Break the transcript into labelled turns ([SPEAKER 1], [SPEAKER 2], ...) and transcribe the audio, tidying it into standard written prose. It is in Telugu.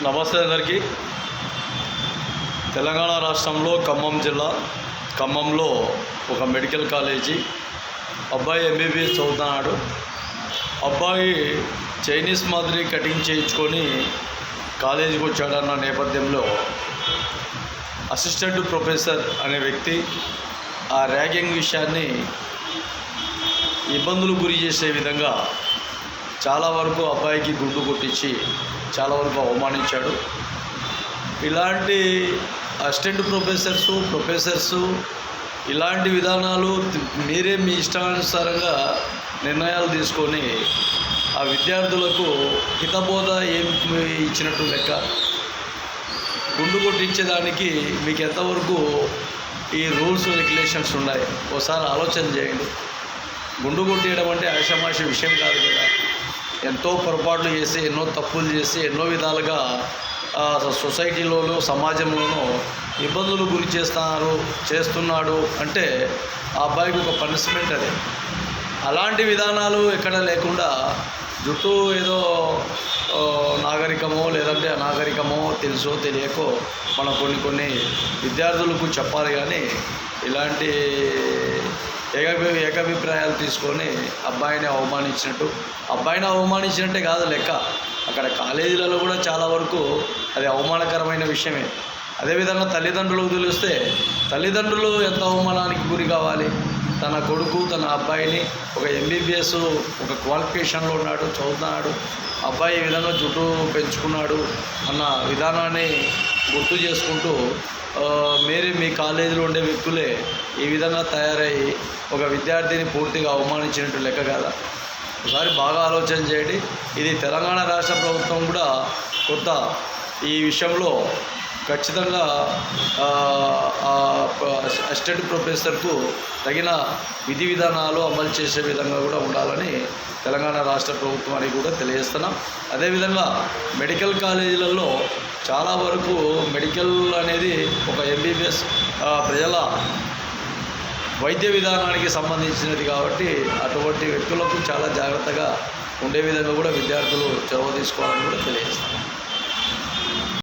[SPEAKER 1] నమస్తే అందరికీ. తెలంగాణ రాష్ట్రంలో ఖమ్మం జిల్లా ఖమ్మంలో ఒక మెడికల్ కాలేజీ అబ్బాయి ఎంబీబీఎస్ చదువుతున్నాడు. అబ్బాయి చైనీస్ మాదిరి కటింగ్ చేయించుకొని కాలేజీకి వచ్చాడన్న నేపథ్యంలో అసిస్టెంట్ ప్రొఫెసర్ అనే వ్యక్తి ఆ ర్యాగింగ్ విషయాన్ని ఇబ్బందులు గురి చేసే విధంగా చాలా వరకు అబ్బాయికి గుండు కొట్టించి చాలా వరకు అవమానించాడు. ఇలాంటి అసిస్టెంట్ ప్రొఫెసర్స్ ఇలాంటి విధానాలు మీరే మీ ఇష్టానుసారంగా నిర్ణయాలు తీసుకొని ఆ విద్యార్థులకు హితబోధ ఏం ఇచ్చినట్టు లెక్క. గుండు కొట్టించేదానికి మీకు ఎంతవరకు ఈ రూల్స్ రెగ్యులేషన్స్ ఉన్నాయి ఒకసారి ఆలోచన చేయండి. గుండు కొట్టేయడం అంటే ఆషామాషి విషయం కాదు కదా. ఎంతో పొరపాట్లు చేసి ఎన్నో తప్పులు చేసి ఎన్నో విధాలుగా సొసైటీలోనూ సమాజంలోనూ ఇబ్బందులు గురి చేస్తున్నాడు అంటే ఆ అబ్బాయికి ఒక పనిష్మెంట్ అది. అలాంటి విధానాలు ఎక్కడ లేకుండా జుట్టు ఏదో నాగరికమో లేదంటే అనాగరికమో తెలుసో తెలియకో మనం కొన్ని విద్యార్థులకు చెప్పాలి. కానీ ఇలాంటి ఏకాభిప్రాయాలు తీసుకొని అబ్బాయిని అవమానించినట్టే కాదు లెక్క. అక్కడ కాలేజీలలో కూడా చాలా వరకు అది అవమానకరమైన విషయమే. అదేవిధంగా తల్లిదండ్రులకు తెలిస్తే తల్లిదండ్రులు ఎంత అవమానానికి గురి కావాలి. తన కొడుకు తన అబ్బాయిని ఒక ఎంబీబీఎస్ ఒక క్వాలిఫికేషన్లో ఉన్నాడు, చదువుతున్నాడు, అబ్బాయి ఈ విధంగా జుట్టు పెంచుకున్నాడు అన్న విధానాన్ని గుర్తు చేసుకుంటూ మీ కాలేజీలో ఉండే వ్యక్తులే ఈ విధంగా తయారయ్యి ఒక విద్యార్థిని పూర్తిగా అవమానించినట్టు లెక్క కదా. ఒకసారి బాగా ఆలోచన చేయండి. ఇది తెలంగాణ రాష్ట్ర ప్రభుత్వం కూడా కొత్త ఈ విషయంలో ఖచ్చితంగా అసిస్టెంట్ ప్రొఫెసర్కు తగిన విధి విధానాలు అమలు చేసే విధంగా కూడా ఉండాలని తెలంగాణ రాష్ట్ర ప్రభుత్వానికి కూడా తెలియజేస్తున్నాం. అదేవిధంగా మెడికల్ కాలేజీలలో చాలా వరకు మెడికల్ అనేది ఒక ఎంబీబీఎస్ ప్రజల వైద్య విధానానికి సంబంధించినది కాబట్టి అటువంటి వ్యక్తులకు చాలా జాగ్రత్తగా ఉండే విధంగా కూడా విద్యార్థులు చొరవ తీసుకోవాలని కూడా తెలియజేస్తాం.